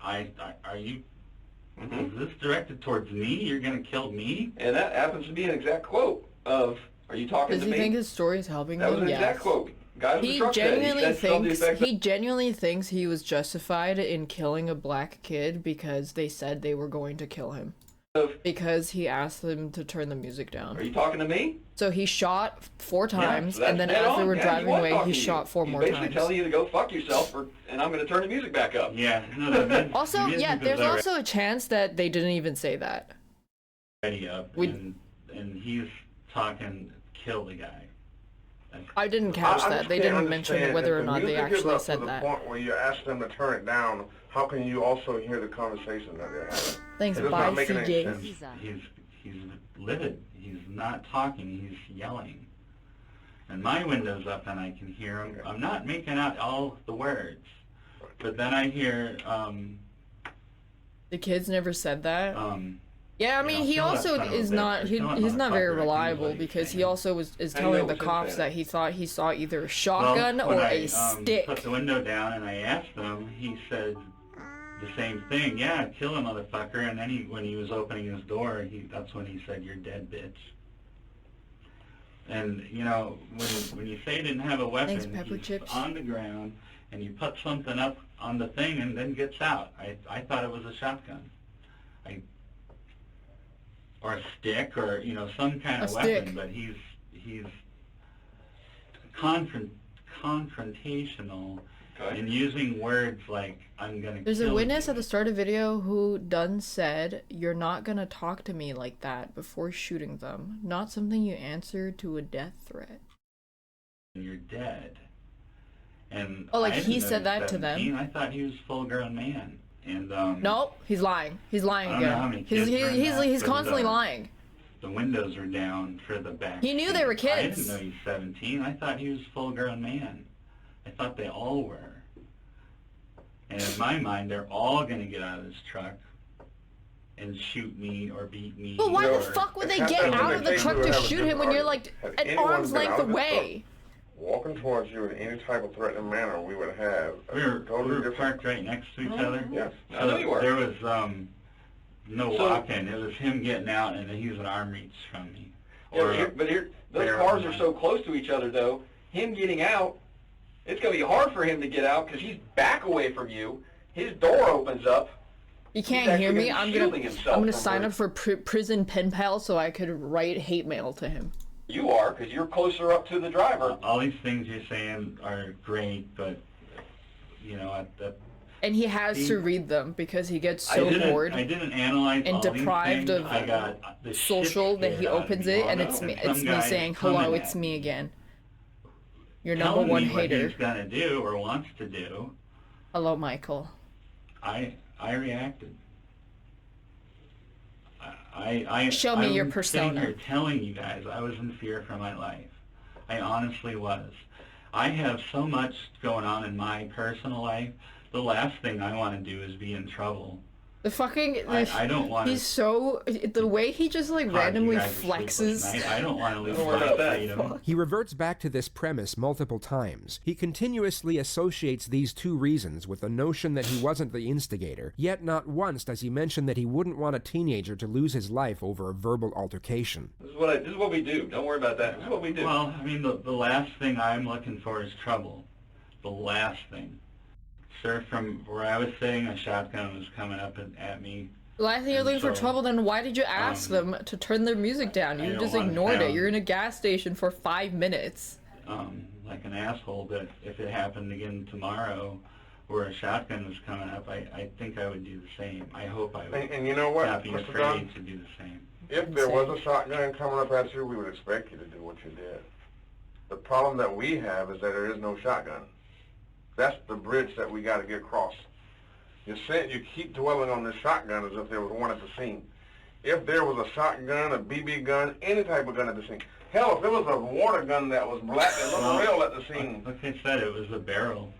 are you? Is this directed towards me? You're gonna kill me? And that happens to be an exact quote. of, are you talking Does to he me? think his story is helping That was him? an exact Yes. quote. Guy with the He truck said, genuinely something to the effect he genuinely thinks he was justified in killing a black kid because they said they were going to kill him. Because he asked them to turn the music down. Are you talking to me? So he shot 4 times, so that's and then dead as they on. were Yeah, driving was away, talking he to you. shot 4 He's more basically times. telling you to go fuck yourself, and I'm going to turn the music back up. Yeah. No, Also, yeah, there's also a chance that they didn't even say that. Ready up, and he's talking, kill the guy. I didn't catch I that. just They can't didn't mention understand whether or if the not they music is actually up said to that. the point where you ask them to turn it down, how can you also hear the conversation that they're having? Thanks, It is bye, not making any CJ. sense. He's livid. He's not talking. He's yelling. And my window's up, and I can hear him. I'm not making out all the words, but then I hear. The kids never said that. Yeah, I mean, know, he kill that also son of a is bitch, not or he's kill that not very motherfucker, I think is reliable what he's because he saying. also is I telling know the what you're cops saying. that he thought he saw either a shotgun Well, or when a I stick. put the window down and I asked him, he said the same thing. Yeah, kill a motherfucker. And then when he was opening his door, that's when he said, "You're dead, bitch." And you know, when you say he didn't have a weapon, Thanks, Pepper he's Chips. on the ground, and you put something up on the thing, and then gets out. I thought it was a shotgun, or a stick, or you know, some kind of weapon. But he's confrontational. Okay. And using words like, "I'm gonna There's kill a witness you." at the start of the video who Dunn said, "You're not gonna talk to me like that" before shooting them. Not something you answer to a death threat. And you're dead. And Oh, like I he didn't know said was that to them? 17. I thought he was a full-grown man. And Nope, he's lying. He's lying I don't know how again. many He's kids were in that, he's but, constantly lying. The windows are down for the back. He knew they were seat. I kids. didn't know he was 17. I thought he was a full-grown man. I thought they all were. And in my mind, they're all going to get out of this truck and shoot me or beat me. But why or the fuck would they get out of the truck to shoot him when you're like an arm's length away? Walking towards you in any type of threatening manner, we would have We were parked right next to each other. Yes. So I know you were. there was no walking. It was him getting out, and he was an arm reach from me. Yeah, but here, those cars are so close to each other, though. Him getting out, it's going to be hard for him to get out because he's back away from you. His door opens up. You can't He's hear actually me. gonna I'm be gonna shielding himself from sign where- up for prison pen pal so I could write hate mail to him. You are, because you're closer up to the driver. All these things you're saying are great, but you know, And he has to read them because he gets so bored I didn't analyze and all deprived these things. of I got the social shit that he scared out of opens me. it and Oh, it's no. me Some guy saying, coming "Hello, at it's me, me again. Your telling number one me what hater." he's gonna do or wants to do. Hello, Michael. I reacted. I Show me your I'm persona. sitting here telling you guys I was in fear for my life. I honestly was. I have so much going on in my personal life. The last thing I want to do is be in trouble. The fucking I don't want. He's so the way he just like randomly flexes. I don't want to lose my freedom. He reverts back to this premise multiple times. He continuously associates these two reasons with the notion that he wasn't the instigator, yet not once does he mention that he wouldn't want a teenager to lose his life over a verbal altercation. This is what we do. Don't worry about that. This is what we do. Well, I mean, the last thing I'm looking for is trouble. The last thing. Sir, from where I was sitting, a shotgun was coming up at me. The last thing you're looking for so, trouble, then why did you ask them to turn their music down? I You don't just want ignored it. sound. You're in a gas station for 5 minutes. Like an asshole, but if it happened again tomorrow where a shotgun was coming up, I think I would do the same. I hope I would And you know what, not be Mr. afraid Dunn? to do the same. If there was a shotgun coming up at you, we would expect you to do what you did. The problem that we have is that there is no shotgun. That's the bridge that we got to get across. You keep dwelling on the shotgun as if there was one at the scene. If there was a shotgun, a BB gun, any type of gun at the scene. Hell, if there was a water gun that was black and looked real at the scene. Like I said, it was a barrel.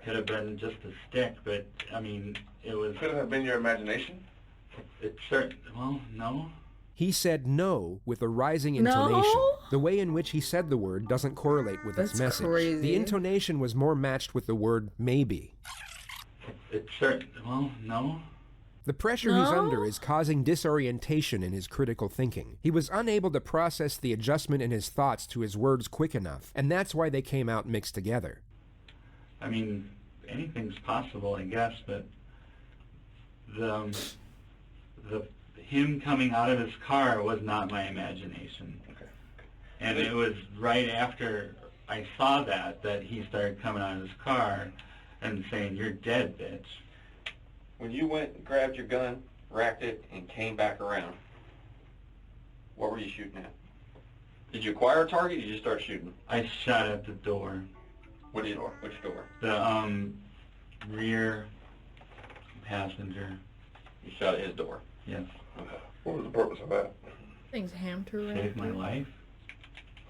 Could have been just a stick, but I mean, it was. Could it have been your imagination? It's certain. Well, no. He said no with a rising No? intonation. The way in which he said the word doesn't correlate with its That's message. crazy. The intonation was more matched with the word maybe. It's certain. Well, no. The pressure he's under is causing disorientation in his critical thinking. He was unable to process the adjustment in his thoughts to his words quick enough, and that's why they came out mixed together. I mean, anything's possible, I guess, but him coming out of his car was not my imagination. Okay. And it was right after I saw that he started coming out of his car and saying, "You're dead, bitch." When you went and grabbed your gun, racked it, and came back around, what were you shooting at? Did you acquire a target or did you just start shooting? I shot at the door. Which door? Which door? The rear passenger. You shot at his door? Yes. Okay. What was the purpose of that? Things hamster right Saved my life.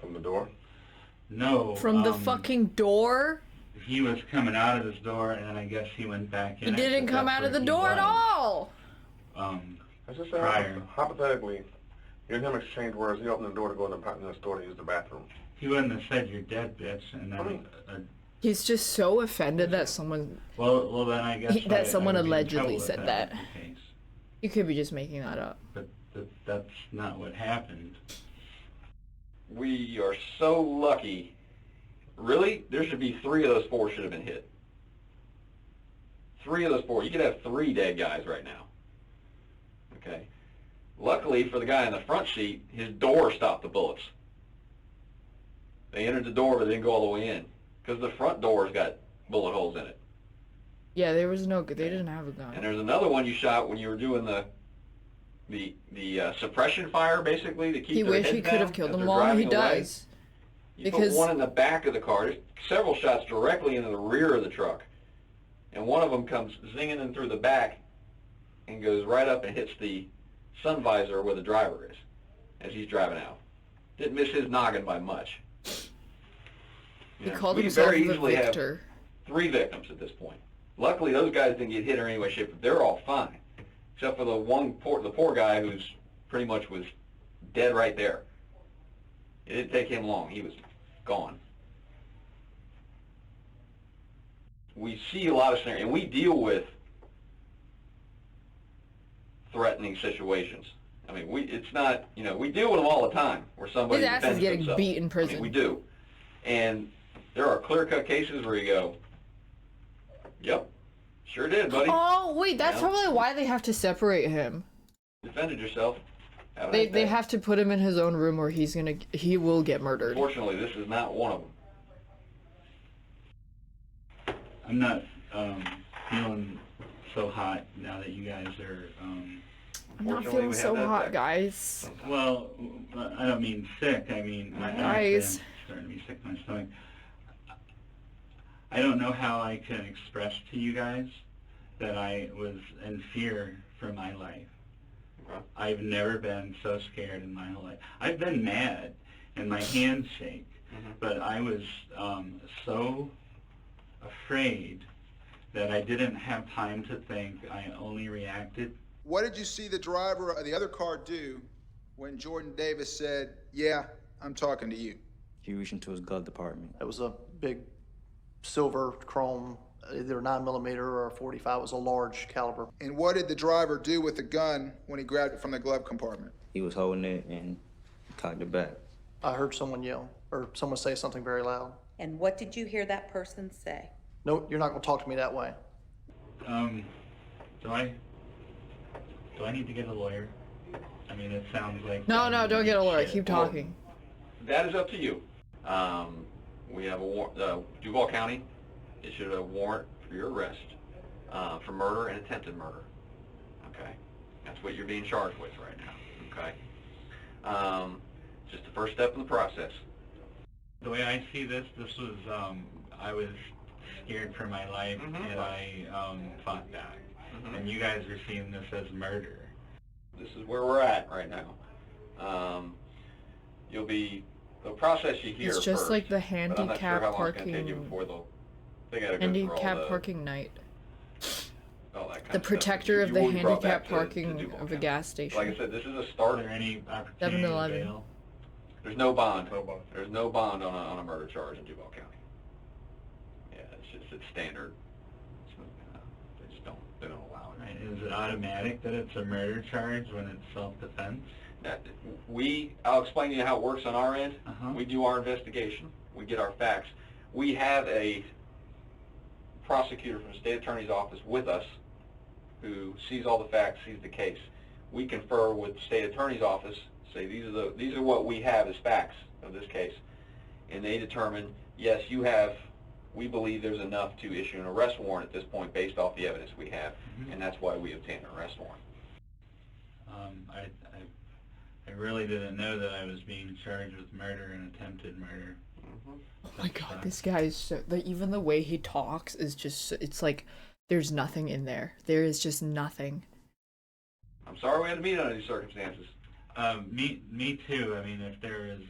From the door? No. From the fucking door? He was coming out of his door, and then I guess he went back in. He didn't come out of the door at all! Let's just say Prior. hypothetically, you and him exchanged words. He opened the door to go in the store to use the bathroom. He wouldn't have said, "You're dead, bitch," and then... He's just so offended that someone... Well, then I guess... that someone I would be in allegedly trouble if said that. was the case. You could be just making that up. But that's not what happened. We are so lucky. Really? There should be 3 of those 4 should have been hit. 3 of those 4. You could have 3 dead guys right now. Okay. Luckily for the guy in the front seat, his door stopped the bullets. They entered the door, but they didn't go all the way in. Because the front door's got bullet holes in it. Yeah, there was no... They didn't have a gun. And there's another one you shot when you were doing the suppression fire, basically, to keep He their wish heads he could have down killed as them they're all. He driving away. does. You Because... put one in the back of the car. There's several shots directly into the rear of the truck. And one of them comes zinging in through the back and goes right up and hits the sun visor where the driver is as he's driving out. Didn't miss his noggin by much. He called we himself very the easily victor. have 3 victims at this point. Luckily, those guys didn't get hit or any way, shape, but they're all fine. Except for the poor guy who's pretty much was dead right there. It didn't take him long. He was gone. We see a lot of scenarios, and we deal with threatening situations. I mean, it's not, we deal with them all the time where somebody His ass is defends getting themselves. beat in prison. I mean, we do. And there are clear-cut cases where you go, yep, sure did, buddy. Oh, wait, that's You know? probably why they have to separate him. Defended yourself. Have a They nice day. have to put him in his own room or he will get murdered. Fortunately, this is not one of them. I'm not feeling so hot now that you guys are... I'm not feeling so hot, guys. Well, I don't mean sick. I mean, my Guys. I'm starting to be sick to my stomach. I don't know how I can express to you guys that I was in fear for my life. I've never been so scared in my whole life. I've been mad and my hands shake, but I was so afraid that I didn't have time to think. I only reacted. What did you see the driver of the other car do when Jordan Davis said, "Yeah, I'm talking to you"? He reached into his glove department. It was a big silver chrome, either 9mm or a 45. It was a large caliber. And what did the driver do with the gun when he grabbed it from the glove compartment? He was holding it and cocked it back. I heard someone yell, or someone say something very loud. And what did you hear that person say? No, you're not going to talk to me that way. Do I need to get a lawyer? I mean, it sounds like... No, don't get a lawyer. shit. Keep talking. That is up to you. We have a Duval County issued a warrant for your arrest for murder and attempted murder. Okay, that's what you're being charged with right now. Okay, just the first step in the process. The way I see this was I was scared for my life, and I fought back. And you guys are seeing this as murder. This is where we're at right now. They'll process you here It's just first, like the but I'm not sure handicap how long it's gonna take you parking. before they gotta go through all Handicap the- parking night. all that kind The of stuff. protector of You the will be brought back handicap to parking Duval of a County. gas station. Like I said, this is a start. Are there any opportunity 7-Eleven. to bail? There's no bond. There's no bond on a murder charge in Duval County. Yeah, it's standard. They don't allow it. Right. Is it automatic that it's a murder charge when it's self-defense? I'll explain to you how it works on our end. We do our investigation. We get our facts. We have a prosecutor from the state attorney's office with us who sees all the facts, sees the case. We confer with the state attorney's office, say these are what we have as facts of this case, and they determine, yes, we believe there's enough to issue an arrest warrant at this point based off the evidence we have, and that's why we obtain an arrest warrant. I really didn't know that I was being charged with murder and attempted murder. Oh my god, this guy is so... even the way he talks is just... It's like, there's nothing in there. There is just nothing. I'm sorry we had to meet under these circumstances. Me too. I mean, if there is...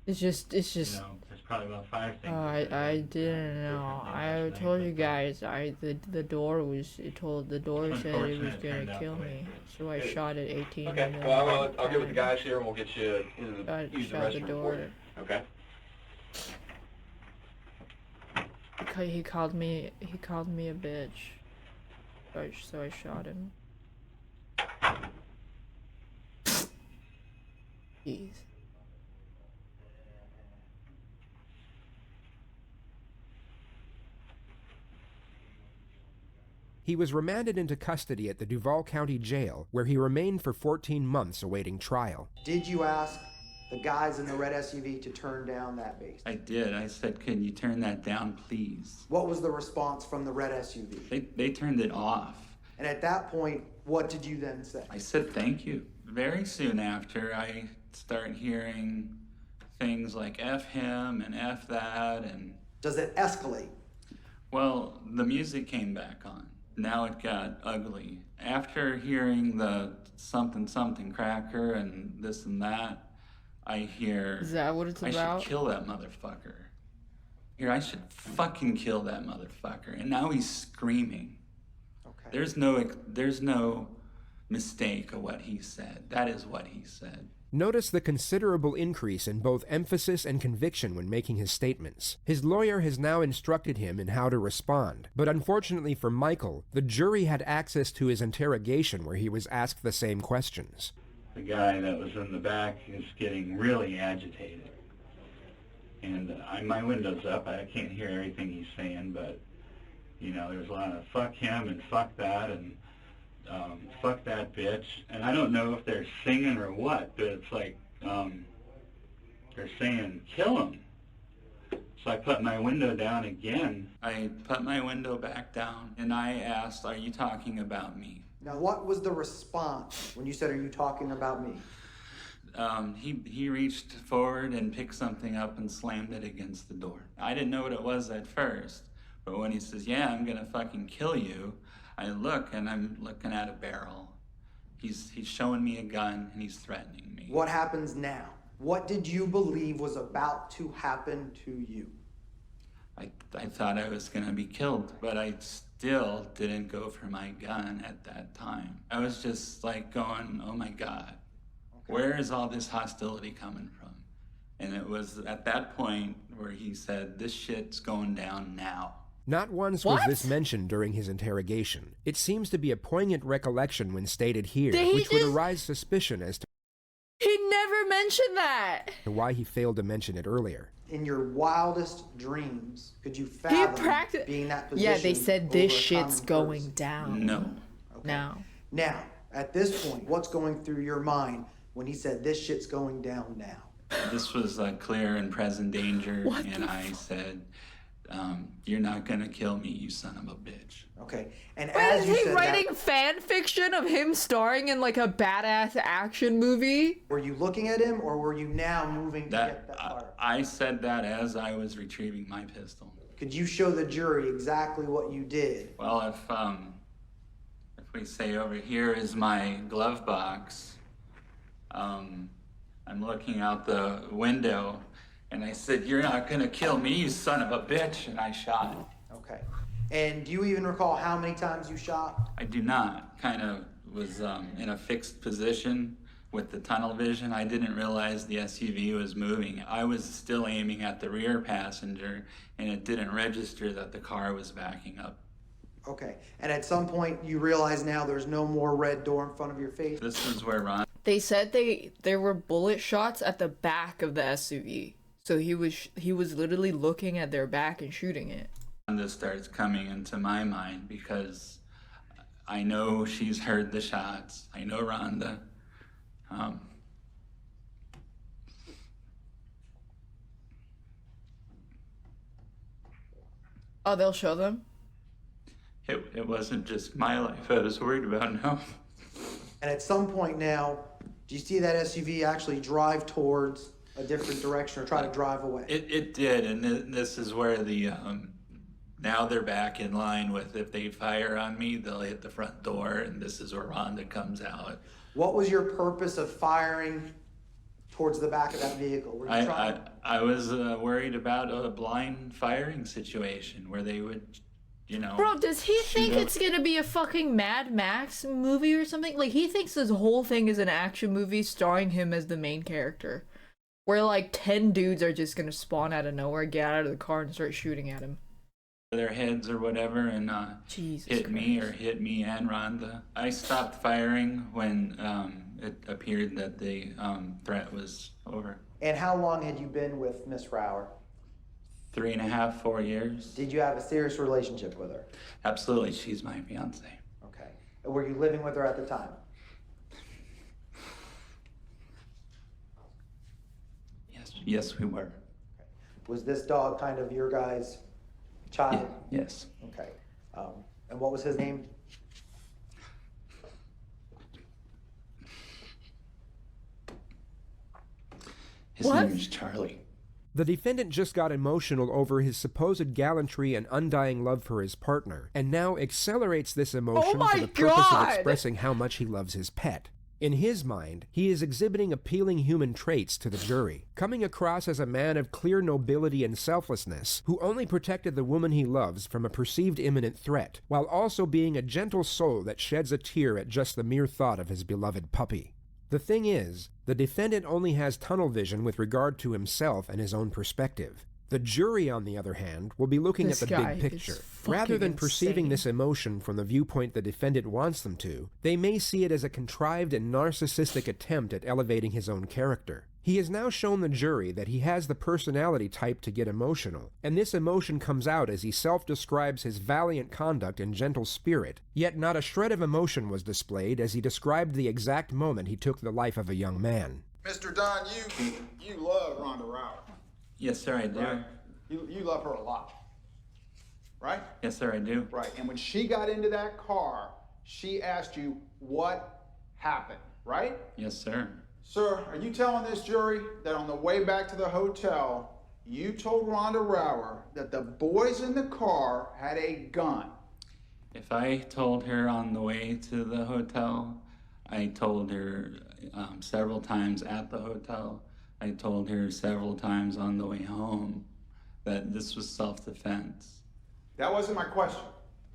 It's just... You know, there's probably about 5 things. I didn't know. I told you guys, the door was... The door said it was gonna kill me. So I shot at 18. Okay, well, I'll get with the guys here and we'll get you in the shot the door. Okay. He called me a bitch. So I shot him. Jeez. He was remanded into custody at the Duval County Jail, where he remained for 14 months awaiting trial. Did you ask the guys in the red SUV to turn down that bass? I did. I said, "Can you turn that down, please?" What was the response from the red SUV? They turned it off. And at that point, what did you then say? I said, "Thank you." Very soon after, I start hearing things like F him and F that, and... Does it escalate? Well, the music came back on. Now it got ugly. After hearing the something something cracker and this and that, I hear... Is that what it's about? I should kill that motherfucker. Here, I should fucking kill that motherfucker. And now he's screaming. Okay. There's no mistake of what he said. That is what he said. Notice the considerable increase in both emphasis and conviction when making his statements. His lawyer has now instructed him in how to respond, but unfortunately for Michael, the jury had access to his interrogation where he was asked the same questions. The guy that was in the back is getting really agitated. And my window's up, I can't hear everything he's saying, but, you know, there's a lot of fuck him and fuck that and fuck that bitch. And I don't know if they're singing or what, but it's like, they're saying, kill him. So I put my window down again. I put my window back down and I asked, "Are you talking about me?" Now, what was the response when you said, "Are you talking about me?" He reached forward and picked something up and slammed it against the door. I didn't know what it was at first, but when he says, "Yeah, I'm gonna fucking kill you," I look and I'm looking at a barrel. He's showing me a gun and he's threatening me. What happens now? What did you believe was about to happen to you? I thought I was gonna be killed, but I still didn't go for my gun at that time. I was just like going, oh my God, where is all this hostility coming from? And it was at that point where he said, "This shit's going down now." Not once was this mentioned during his interrogation. It seems to be a poignant recollection when stated here, which would arise suspicion as to He never mentioned that! why he failed to mention it earlier. In your wildest dreams, could you fathom being in that position? Yeah, they said this over a shit's common going person? down. No. Okay. No. Now, at this point, what's going through your mind when he said this shit's going down now? This was a clear and present danger, and I said, "You're not gonna kill me, you son of a bitch." Okay, and Wait, as is you he said writing that, fan fiction of him starring in like a badass action movie? were you looking at him, or were you now moving to get that fire? I said that as I was retrieving my pistol. Could you show the jury exactly what you did? Well, if we say over here is my glove box, I'm looking out the window, and I said, "You're not gonna kill me, you son of a bitch," and I shot him. Okay. And do you even recall how many times you shot? I do not. Kind of was in a fixed position with the tunnel vision. I didn't realize the SUV was moving. I was still aiming at the rear passenger, and it didn't register that the car was backing up. Okay. And at some point, you realize now there's no more red door in front of your face? This is where Ron. They said there were bullet shots at the back of the SUV. So he was literally looking at their back and shooting it. This starts coming into my mind because I know she's heard the shots. I know Rhonda. Oh, they'll show them? It wasn't just my life I was worried about, no. And at some point now, do you see that SUV actually drive towards a different direction or try to drive away? It did, and this is where the, now they're back in line with if they fire on me, they'll hit the front door, and this is where Rhonda comes out. What was your purpose of firing towards the back of that vehicle? Were you trying? I was worried about a blind firing situation where they would, you know... Bro, does he think it's gonna be a fucking Mad Max movie or something? Like, he thinks this whole thing is an action movie starring him as the main character. Where, like, 10 dudes are just gonna spawn out of nowhere, get out of the car, and start shooting at him. Their heads or whatever, and hit me and Rhonda. I stopped firing when it appeared that the threat was over. And how long had you been with Miss Rower? 3.5, 4 years. Did you have a serious relationship with her? Absolutely, she's my fiance. Okay. And were you living with her at the time? Yes, we were. Okay. Was this dog kind of your guy's child? Yes. Okay. And what was his name? His name is Charlie. The defendant just got emotional over his supposed gallantry and undying love for his partner, and now accelerates this emotion for the purpose of expressing how much he loves his pet. In his mind, he is exhibiting appealing human traits to the jury, coming across as a man of clear nobility and selflessness, who only protected the woman he loves from a perceived imminent threat, while also being a gentle soul that sheds a tear at just the mere thought of his beloved puppy. The thing is, the defendant only has tunnel vision with regard to himself and his own perspective. The jury, on the other hand, will be looking at the big picture. Rather than perceiving this emotion from the viewpoint the defendant wants them to, they may see it as a contrived and narcissistic attempt at elevating his own character. He has now shown the jury that he has the personality type to get emotional, and this emotion comes out as he self-describes his valiant conduct and gentle spirit, yet not a shred of emotion was displayed as he described the exact moment he took the life of a young man. Mr. Dunn, you love Rhonda Rower. Yes, sir, I do. Right? You love her a lot, right? Yes, sir, I do. Right, and when she got into that car, she asked you what happened, right? Yes, sir. Sir, are you telling this jury that on the way back to the hotel, you told Rhonda Rower that the boys in the car had a gun? If I told her on the way to the hotel, I told her several times at the hotel, I told her several times on the way home that this was self-defense. That wasn't my question.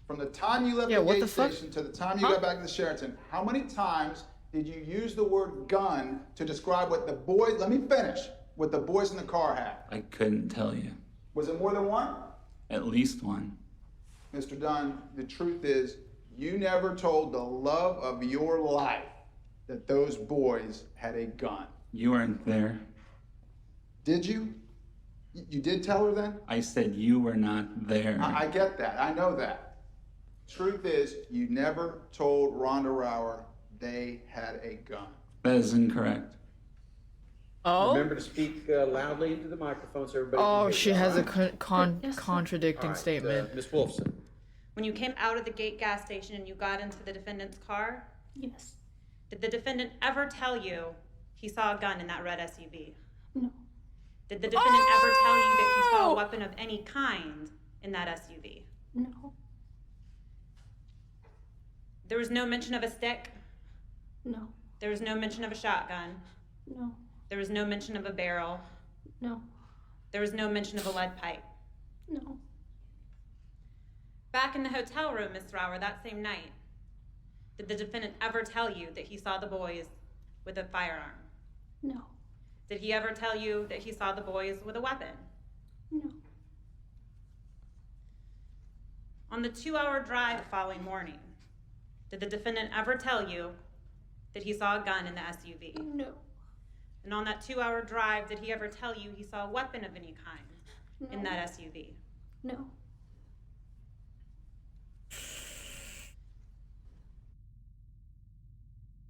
From the time you left the gate station to the time you got back to the Sheraton, how many times did you use the word gun to describe what the boys, let me finish, what the boys in the car had? I couldn't tell you. Was it more than one? At least one. Mr. Dunn, the truth is, you never told the love of your life that those boys had a gun. You weren't there. Did you? You did tell her then? I said you were not there. I get that. I know that. Truth is, you never told Rhonda Rower they had a gun. That is incorrect. Oh? Remember to speak loudly into the microphone so everybody can Oh, hear she you, has all a right? contradicting All right, statement. Ms. Wolfson. When you came out of the gate gas station and you got into the defendant's car? Yes. Did the defendant ever tell you he saw a gun in that red SUV? No. Did the defendant ever tell you that he saw a weapon of any kind in that SUV? No. There was no mention of a stick? No. There was no mention of a shotgun? No. There was no mention of a barrel? No. There was no mention of a lead pipe? No. Back in the hotel room, Ms. Rower, that same night, did the defendant ever tell you that he saw the boys with a firearm? No. Did he ever tell you that he saw the boys with a weapon? No. On the 2-hour drive the following morning, did the defendant ever tell you that he saw a gun in the SUV? No. And on that 2-hour drive, did he ever tell you he saw a weapon of any kind in that SUV? No.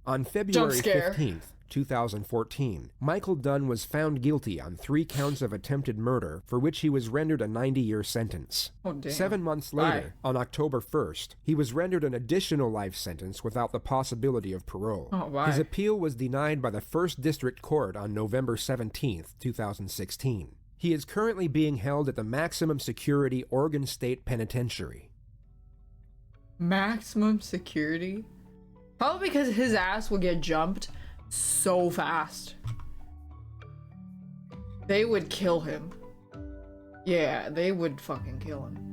On February 15th, 2014, Michael Dunn was found guilty on 3 counts of attempted murder, for which he was rendered a 90-year sentence. Oh, damn. 7 months later, on October 1st, he was rendered an additional life sentence without the possibility of parole. Oh, why? His appeal was denied by the 1st District Court on November 17th, 2016. He is currently being held at the Maximum Security Oregon State Penitentiary. Maximum security? Probably because his ass will get jumped so fast. They would kill him. Yeah, they would fucking kill him.